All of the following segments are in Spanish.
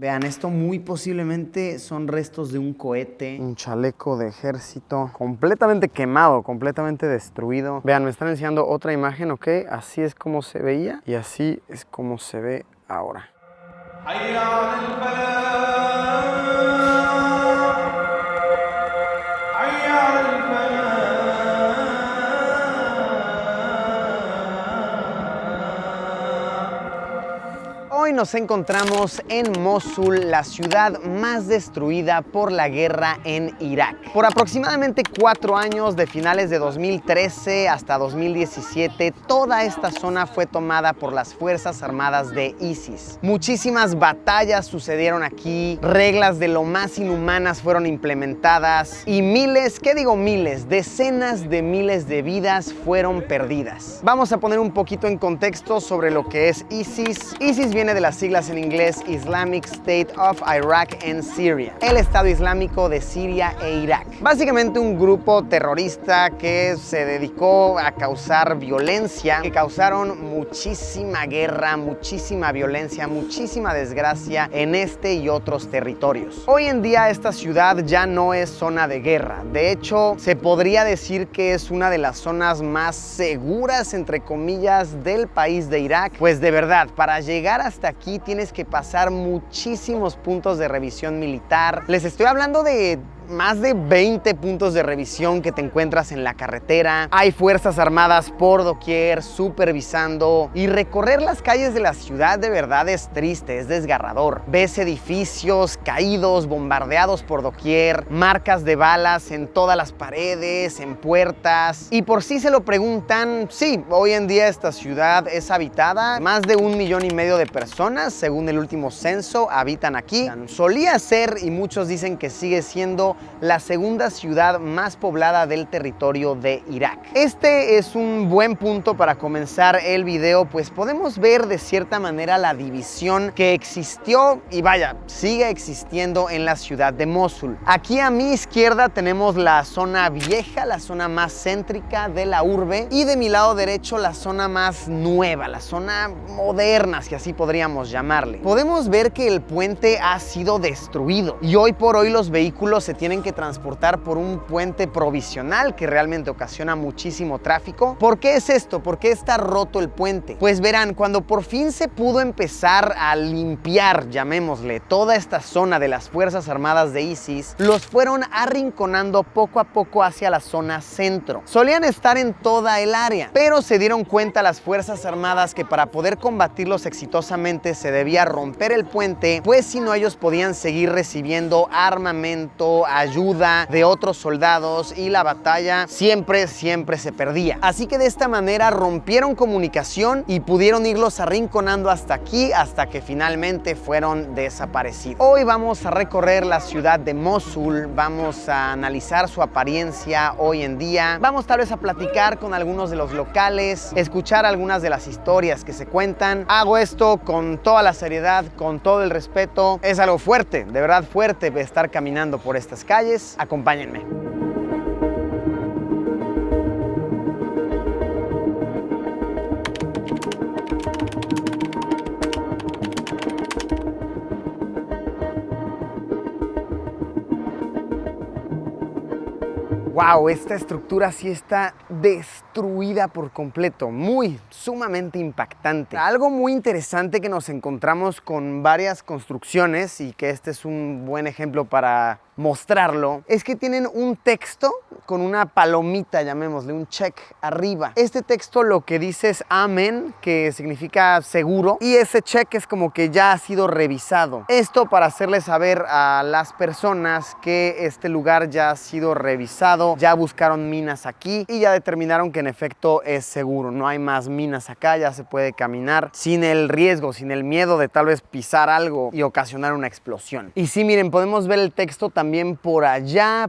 Vean, esto muy posiblemente son restos de un cohete. Un chaleco de ejército completamente quemado, completamente destruido. Vean, me están enseñando otra imagen, ¿ok? Así es como se veía y así es como se ve ahora. Hoy nos encontramos en Mosul, la ciudad más destruida por la guerra en Irak. Por aproximadamente 4 años, de finales de 2013 hasta 2017, toda esta zona fue tomada por las Fuerzas Armadas de ISIS. Muchísimas batallas sucedieron aquí, reglas de lo más inhumanas fueron implementadas y miles, ¿qué digo miles? Decenas de miles de vidas fueron perdidas. Vamos a poner un poquito en contexto sobre lo que es ISIS. ISIS viene de las siglas en inglés Islamic State of Iraq and Syria, el Estado Islámico de Siria e Irak. Básicamente un grupo terrorista que se dedicó a causar violencia, que causaron muchísima guerra, muchísima violencia, muchísima desgracia en este y otros territorios. Hoy en día esta ciudad ya no es zona de guerra. De hecho, se podría decir que es una de las zonas más seguras, entre comillas, del país de Irak. Pues de verdad, para llegar hasta aquí tienes que pasar muchísimos puntos de revisión militar. Les estoy hablando de más de 20 puntos de revisión que te encuentras en la carretera. Hay fuerzas armadas por doquier supervisando, y recorrer las calles de la ciudad de verdad es triste, es desgarrador. Ves edificios caídos, bombardeados por doquier, marcas de balas en todas las paredes, en puertas. Y por si se lo preguntan, sí, hoy en día esta ciudad es habitada. Más de 1,5 millones de personas, según el último censo, habitan aquí. Solía ser, y muchos dicen que sigue siendo, la segunda ciudad más poblada del territorio de Irak. Este es un buen punto para comenzar el video, pues podemos ver de cierta manera la división que existió y vaya, sigue existiendo en la ciudad de Mosul. Aquí a mi izquierda tenemos la zona vieja, la zona más céntrica de la urbe, y de mi lado derecho la zona más nueva, la zona moderna, si así podríamos llamarle. Podemos ver que el puente ha sido destruido y hoy por hoy los vehículos se tienen que transportar por un puente provisional que realmente ocasiona muchísimo tráfico. ¿Por qué es esto? ¿Por qué está roto el puente? Pues verán, cuando por fin se pudo empezar a limpiar, llamémosle, toda esta zona de las Fuerzas Armadas de ISIS, los fueron arrinconando poco a poco hacia la zona centro. Solían estar en toda el área, pero se dieron cuenta las Fuerzas Armadas que para poder combatirlos exitosamente se debía romper el puente, pues si no ellos podían seguir recibiendo armamento, ayuda de otros soldados, y la batalla siempre se perdía. Así que de esta manera rompieron comunicación y pudieron irlos arrinconando hasta aquí, hasta que finalmente fueron desaparecidos. Hoy vamos a recorrer la ciudad de Mosul, vamos a analizar su apariencia hoy en día, vamos tal vez a platicar con algunos de los locales, escuchar algunas de las historias que se cuentan. Hago esto con toda la seriedad, con todo el respeto. Es algo fuerte, de verdad fuerte, estar caminando por estas calles. Acompáñenme. Wow, esta estructura sí está destruida por completo, sumamente impactante. Algo muy interesante que nos encontramos con varias construcciones, y que este es un buen ejemplo para mostrarlo, es que tienen un texto con una palomita, llamémosle, un check arriba. Este texto lo que dice es amén, que significa seguro, y ese check es como que ya ha sido revisado. Esto para hacerle saber a las personas que este lugar ya ha sido revisado, ya buscaron minas aquí y ya determinaron que en efecto es seguro. No hay más minas acá, ya se puede caminar sin el riesgo, sin el miedo de tal vez pisar algo y ocasionar una explosión. Y sí, miren, podemos ver el texto también por allá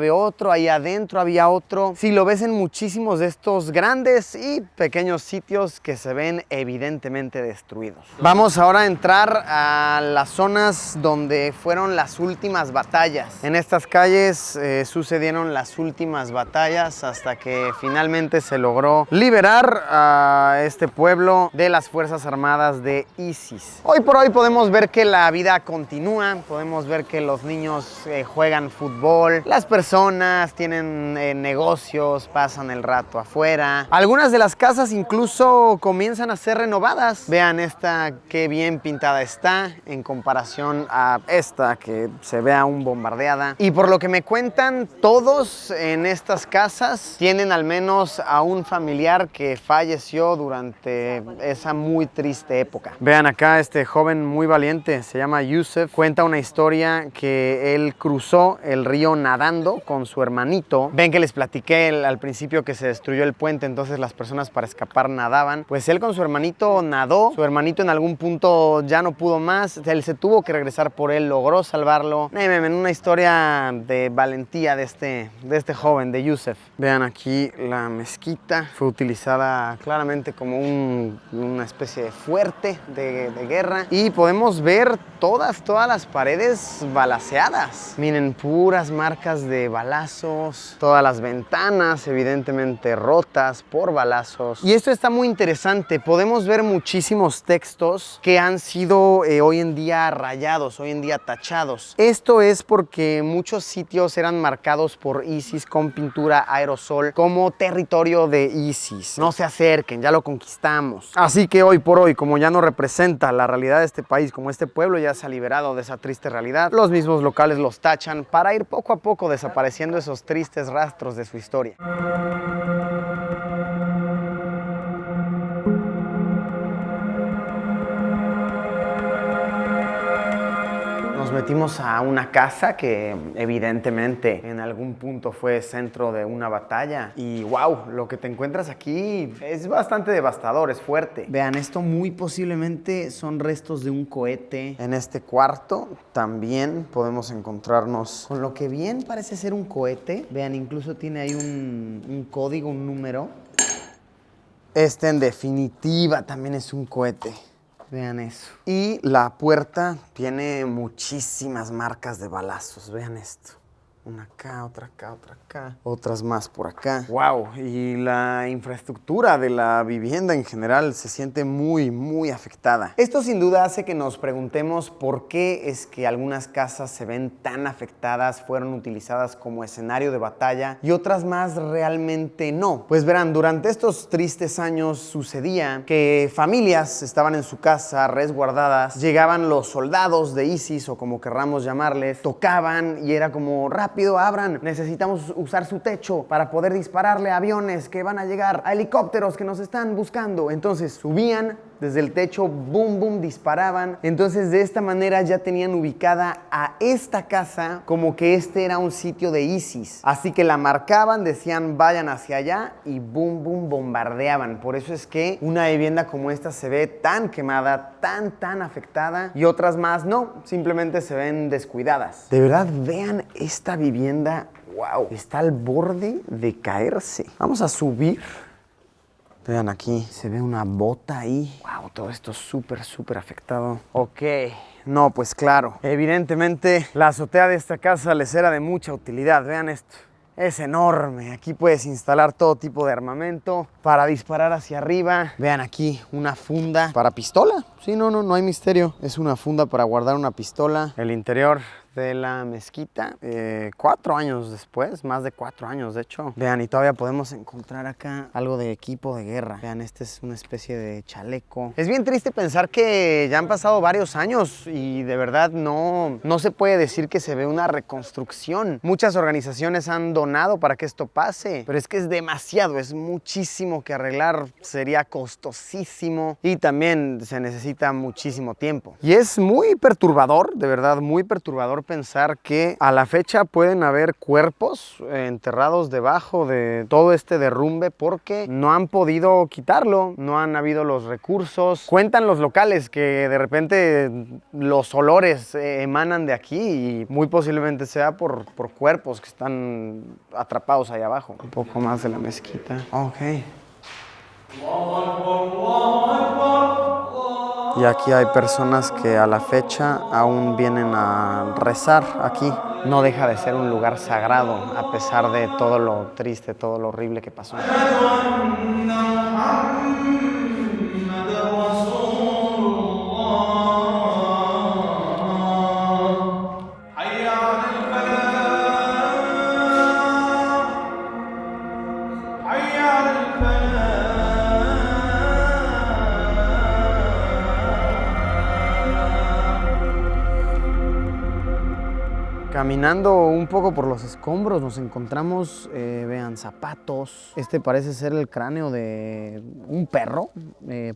veo otro, ahí adentro había otro. Sí, lo ves en muchísimos de estos grandes y pequeños sitios que se ven evidentemente destruidos. Vamos ahora a entrar a las zonas donde fueron las últimas batallas. En estas calles sucedieron las últimas batallas hasta que finalmente finalmente se logró liberar a este pueblo de las Fuerzas Armadas de ISIS. Hoy por hoy podemos ver que la vida continúa, podemos ver que los niños juegan fútbol, las personas tienen negocios, pasan el rato afuera. Algunas de las casas incluso comienzan a ser renovadas. Vean esta, qué bien pintada está en comparación a esta que se ve aún bombardeada. Y por lo que me cuentan, todos en estas casas tienen al menos a un familiar que falleció durante esa muy triste época. Vean acá este joven muy valiente, se llama Yusef, cuenta una historia que él cruzó el río nadando con su hermanito. Ven que les platiqué al principio que se destruyó el puente, entonces las personas para escapar nadaban. Pues él con su hermanito nadó, su hermanito en algún punto ya no pudo más, él se tuvo que regresar por él, logró salvarlo. Una historia de valentía de este joven, de Yusef. Vean aquí la mezquita, fue utilizada claramente como una especie de fuerte de guerra y podemos ver todas las paredes balaceadas. Miren, puras marcas de balazos, todas las ventanas evidentemente rotas por balazos. Y esto está muy interesante, podemos ver muchísimos textos que han sido hoy en día rayados, hoy en día tachados. Esto es porque muchos sitios eran marcados por ISIS con pintura aerosol como territorio de ISIS. No se acerquen, ya lo conquistamos. Así que hoy por hoy, como ya no representa la realidad de este país, como este pueblo ya se ha liberado de esa triste realidad, los mismos locales los tachan para ir poco a poco desapareciendo esos tristes rastros de su historia. Nos metimos a una casa que evidentemente en algún punto fue centro de una batalla y wow, lo que te encuentras aquí es bastante devastador, es fuerte. Vean, esto muy posiblemente son restos de un cohete. En este cuarto también podemos encontrarnos con lo que bien parece ser un cohete. Vean, incluso tiene ahí un código, un número. Este en definitiva también es un cohete. Vean eso. Y la puerta tiene muchísimas marcas de balazos. Vean esto. Una acá, otra acá, otra acá. Otras más por acá. ¡Wow! Y la infraestructura de la vivienda en general se siente muy afectada. Esto sin duda hace que nos preguntemos por qué es que algunas casas se ven tan afectadas, fueron utilizadas como escenario de batalla y otras más realmente no. Pues verán, durante estos tristes años sucedía que familias estaban en su casa resguardadas, llegaban los soldados de ISIS o como querramos llamarles, tocaban y era como rápido, abran, necesitamos usar su techo para poder dispararle a aviones que van a llegar, a helicópteros que nos están buscando. Entonces subían desde el techo, boom, boom, disparaban. Entonces de esta manera ya tenían ubicada a esta casa como que este era un sitio de ISIS. Así que la marcaban, decían vayan hacia allá y boom, boom, bombardeaban. Por eso es que una vivienda como esta se ve tan quemada, tan afectada y otras más no, simplemente se ven descuidadas. De verdad, vean esta vivienda, wow, está al borde de caerse. Vamos a subir. Vean aquí, se ve una bota ahí. Wow, todo esto súper afectado. Ok, no, pues claro. Evidentemente, la azotea de esta casa les era de mucha utilidad. Vean esto. Es enorme. Aquí puedes instalar todo tipo de armamento para disparar hacia arriba. Vean aquí, una funda para pistola. Sí, no hay misterio. Es una funda para guardar una pistola. El interior de la mezquita, 4 años después, más de 4 años de hecho. Vean, y todavía podemos encontrar acá algo de equipo de guerra. Vean, este es una especie de chaleco. Es bien triste pensar que ya han pasado varios años y de verdad no se puede decir que se ve una reconstrucción. Muchas organizaciones han donado para que esto pase, pero es que es demasiado, es muchísimo que arreglar, sería costosísimo y también se necesita muchísimo tiempo. Y es muy perturbador, de verdad, muy perturbador pensar que a la fecha pueden haber cuerpos enterrados debajo de todo este derrumbe porque no han podido quitarlo, no han habido los recursos. Cuentan los locales que de repente los olores emanan de aquí y muy posiblemente sea por cuerpos que están atrapados ahí abajo. Un poco más de la mezquita. Ok. Y aquí hay personas que a la fecha aún vienen a rezar aquí. No deja de ser un lugar sagrado a pesar de todo lo triste, todo lo horrible que pasó. Caminando un poco por los escombros nos encontramos, vean, zapatos. Este parece ser el cráneo de un perro,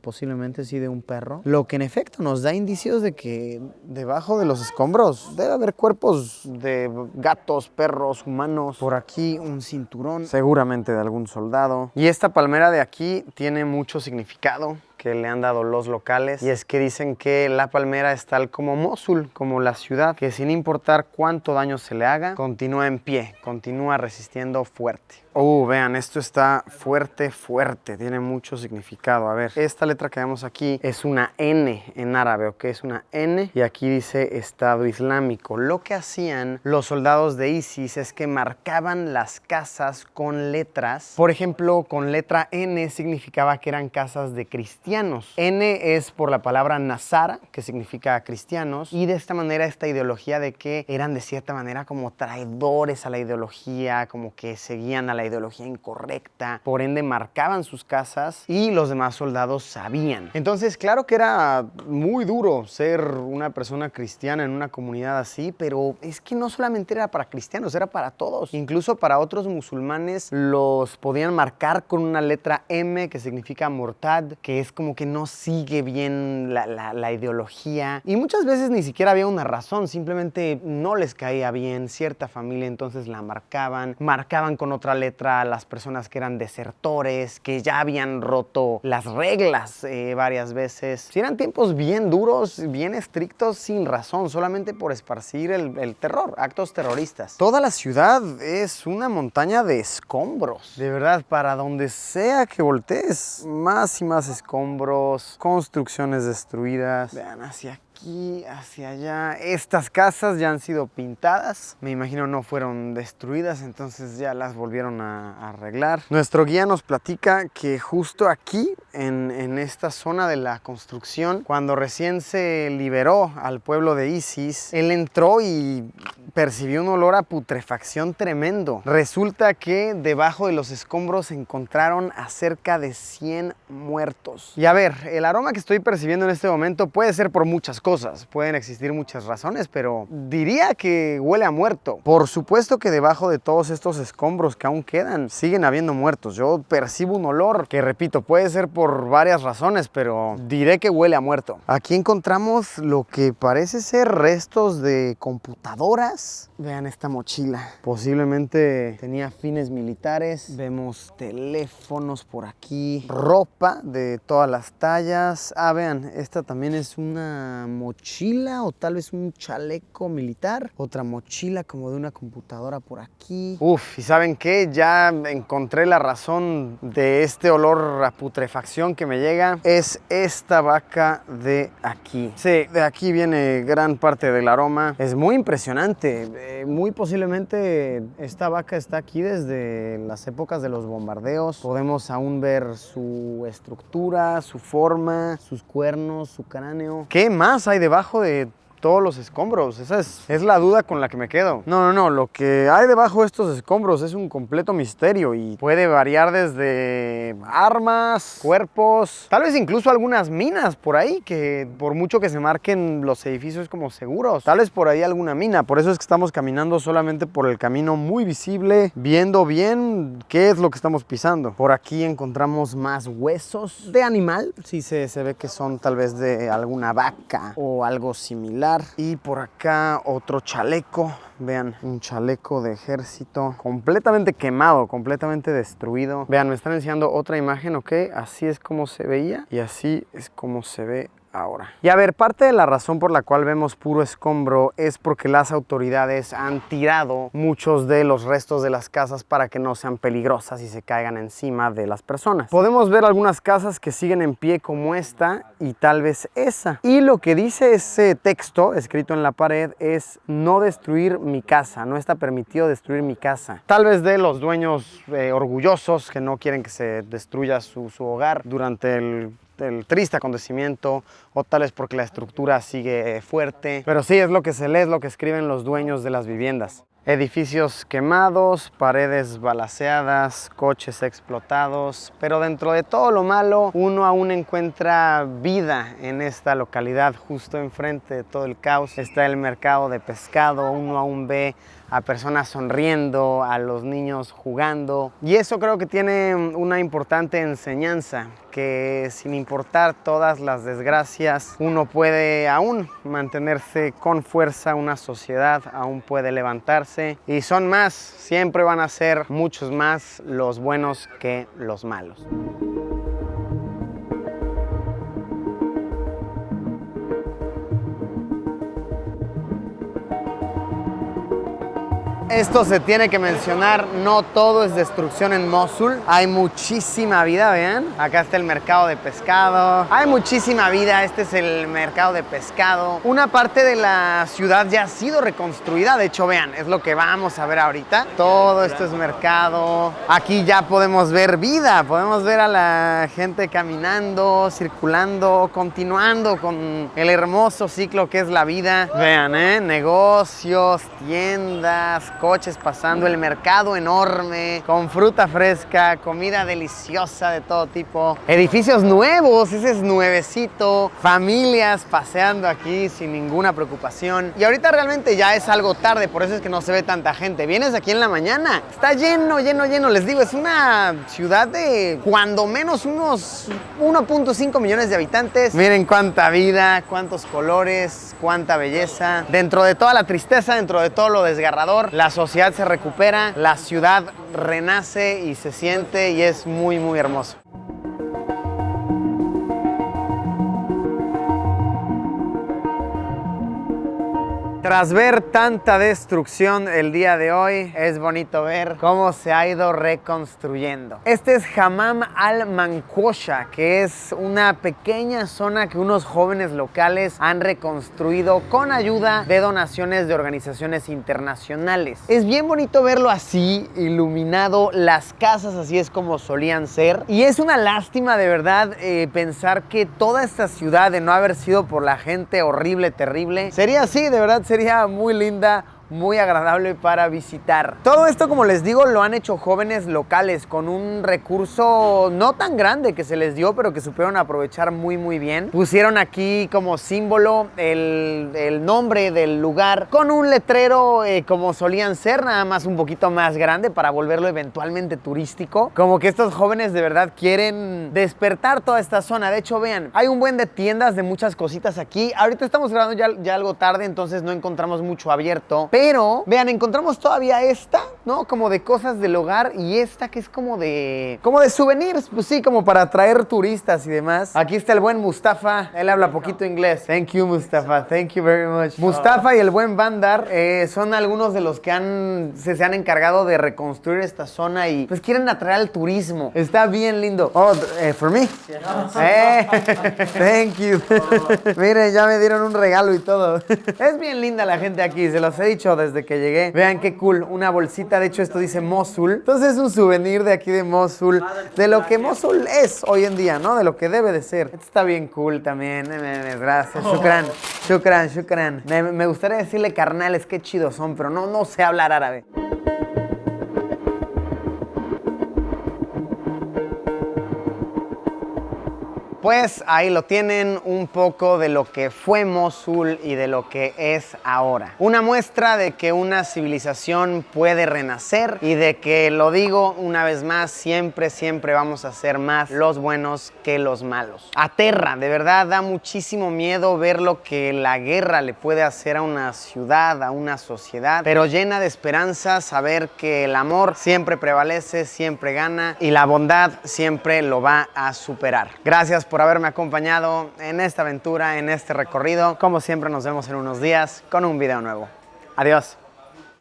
posiblemente sí de un perro. Lo que en efecto nos da indicios de que debajo de los escombros debe haber cuerpos de gatos, perros, humanos. Por aquí un cinturón, seguramente de algún soldado. Y esta palmera de aquí tiene mucho significado que le han dado los locales, y es que dicen que la palmera es tal como Mosul, como la ciudad, que sin importar cuánto daño se le haga, continúa en pie, continúa resistiendo fuerte. Vean, esto está fuerte, fuerte, tiene mucho significado. A ver, esta letra que vemos aquí es una N en árabe, ¿ok? Es una N y aquí dice Estado Islámico. Lo que hacían los soldados de ISIS es que marcaban las casas con letras. Por ejemplo, con letra N significaba que eran casas de cristianos. N es por la palabra Nasara, que significa cristianos, y de esta manera esta ideología de que eran de cierta manera como traidores a la ideología, como que seguían a la ideología incorrecta, por ende marcaban sus casas y los demás soldados sabían. Entonces, claro que era muy duro ser una persona cristiana en una comunidad así, pero es que no solamente era para cristianos, era para todos. Incluso para otros musulmanes los podían marcar con una letra M que significa mortad, que es como que no sigue bien la ideología, y muchas veces ni siquiera había una razón, simplemente no les caía bien cierta familia, entonces la marcaban con otra letra a las personas que eran desertores, que ya habían roto las reglas varias veces. Si eran tiempos bien duros, bien estrictos, sin razón, solamente por esparcir el terror, actos terroristas. Toda la ciudad es una montaña de escombros. De verdad, para donde sea que voltees, más y más escombros, construcciones destruidas. Vean hacia aquí, hacia allá. Estas casas ya han sido pintadas. Me imagino no fueron destruidas, entonces ya las volvieron a arreglar. Nuestro guía nos platica que justo aquí, en esta zona de la construcción, cuando recién se liberó al pueblo de ISIS, él entró y percibió un olor a putrefacción tremendo. Resulta que debajo de los escombros se encontraron a cerca de 100 muertos. Y a ver, el aroma que estoy percibiendo en este momento puede ser por muchas cosas, pueden existir muchas razones, pero diría que huele a muerto. Por supuesto que debajo de todos estos escombros que aún quedan, siguen habiendo muertos. Yo percibo un olor que, repito, puede ser por varias razones, pero diré que huele a muerto. Aquí encontramos lo que parece ser restos de computadoras. Vean esta mochila, posiblemente tenía fines militares. Vemos teléfonos por aquí, ropa de todas las tallas. Vean, esta también es una mochila o tal vez un chaleco militar. Otra mochila como de una computadora por aquí. Y ¿saben qué? Ya encontré la razón de este olor a putrefacción que me llega. Es esta vaca de aquí. Sí, de aquí viene gran parte del aroma. Es muy impresionante. Muy posiblemente esta vaca está aquí desde las épocas de los bombardeos. Podemos aún ver su estructura, su forma, sus cuernos, su cráneo. ¿Qué más hay debajo de todos los escombros? Esa es la duda con la que me quedo. No, lo que hay debajo de estos escombros es un completo misterio y puede variar desde armas, cuerpos, tal vez incluso algunas minas por ahí, que por mucho que se marquen los edificios como seguros, tal vez por ahí alguna mina. Por eso es que estamos caminando solamente por el camino muy visible, viendo bien qué es lo que estamos pisando. Por aquí encontramos más huesos de animal. Sí, se ve que son tal vez de alguna vaca o algo similar. Y por acá otro chaleco. Vean, un chaleco de ejército completamente quemado, completamente destruido. Vean, me están enseñando otra imagen, ¿ok? Así es como se veía y así es como se ve ahora. Y a ver, parte de la razón por la cual vemos puro escombro es porque las autoridades han tirado muchos de los restos de las casas para que no sean peligrosas y se caigan encima de las personas. Podemos ver algunas casas que siguen en pie como esta y tal vez esa. Y lo que dice ese texto escrito en la pared es: no destruir mi casa, no está permitido destruir mi casa. Tal vez de los dueños orgullosos que no quieren que se destruya su hogar durante el triste acontecimiento, o tal vez porque la estructura sigue fuerte. Pero sí, es lo que se lee, es lo que escriben los dueños de las viviendas. Edificios quemados, paredes balaceadas, coches explotados, pero dentro de todo lo malo, uno aún encuentra vida en esta localidad. Justo enfrente de todo el caos está el mercado de pescado, uno aún ve a personas sonriendo, a los niños jugando, y eso creo que tiene una importante enseñanza, que sin importar todas las desgracias, uno puede aún mantenerse con fuerza, una sociedad aún puede levantarse, y son más, siempre van a ser muchos más los buenos que los malos. Esto se tiene que mencionar, no todo es destrucción en Mosul. Hay muchísima vida, vean. Acá está el mercado de pescado. Hay muchísima vida, este es el mercado de pescado. Una parte de la ciudad ya ha sido reconstruida, de hecho, vean, es lo que vamos a ver ahorita. Todo esto es mercado. Aquí ya podemos ver vida, podemos ver a la gente caminando, circulando, continuando con el hermoso ciclo que es la vida. Vean, negocios, tiendas, coches pasando, el mercado enorme, con fruta fresca, comida deliciosa de todo tipo, edificios nuevos, ese es nuevecito, familias paseando aquí sin ninguna preocupación. Y ahorita realmente ya es algo tarde, por eso es que no se ve tanta gente. Vienes aquí en la mañana, está lleno, lleno, lleno. Les digo, es una ciudad de cuando menos unos 1.5 millones de habitantes. Miren cuánta vida, cuántos colores, cuánta belleza. Dentro de toda la tristeza, dentro de todo lo desgarrador, la sociedad se recupera, la ciudad renace y se siente, y es muy, muy hermoso. Tras ver tanta destrucción el día de hoy, es bonito ver cómo se ha ido reconstruyendo. Este es Hammam al-Manqosha, que es una pequeña zona que unos jóvenes locales han reconstruido con ayuda de donaciones de organizaciones internacionales. Es bien bonito verlo así, iluminado, las casas así es como solían ser. Y es una lástima de verdad pensar que toda esta ciudad, de no haber sido por la gente horrible, terrible, sería así, de verdad sería muy linda, muy agradable para visitar. Todo esto, como les digo, lo han hecho jóvenes locales con un recurso no tan grande que se les dio, pero que supieron aprovechar muy, muy bien. Pusieron aquí como símbolo el nombre del lugar con un letrero como solían ser, nada más un poquito más grande para volverlo eventualmente turístico. Como que estos jóvenes de verdad quieren despertar toda esta zona. De hecho, vean, hay un buen de tiendas de muchas cositas aquí. Ahorita estamos grabando ya algo tarde, entonces no encontramos mucho abierto. Pero, vean, encontramos todavía esta, ¿no? Como de cosas del hogar, y esta que es como de souvenirs, pues sí, como para atraer turistas y demás. Aquí está el buen Mustafa, él habla poquito inglés. Thank you, Mustafa, thank you very much. Mustafa y el buen Bandar son algunos de los que se han encargado de reconstruir esta zona y pues quieren atraer al turismo. Está bien lindo. Oh, for me? Thank you. Miren, ya me dieron un regalo y todo. Es bien linda la gente aquí, se los he dicho desde que llegué. Vean qué cool, una bolsita, de hecho esto dice Mosul. Entonces es un souvenir de aquí de Mosul, de lo que Mosul es hoy en día, ¿no? De lo que debe de ser. Esto está bien cool también, gracias, shukran, shukran, shukran. Me gustaría decirle carnales, qué chidos son, pero no sé hablar árabe. Pues ahí lo tienen, un poco de lo que fue Mosul y de lo que es ahora. Una muestra de que una civilización puede renacer y de que, lo digo una vez más, siempre, siempre vamos a ser más los buenos que los malos. Aterra, de verdad da muchísimo miedo ver lo que la guerra le puede hacer a una ciudad, a una sociedad, pero llena de esperanza saber que el amor siempre prevalece, siempre gana y la bondad siempre lo va a superar. Gracias por haberme acompañado en esta aventura, en este recorrido. Como siempre, nos vemos en unos días con un video nuevo. Adiós.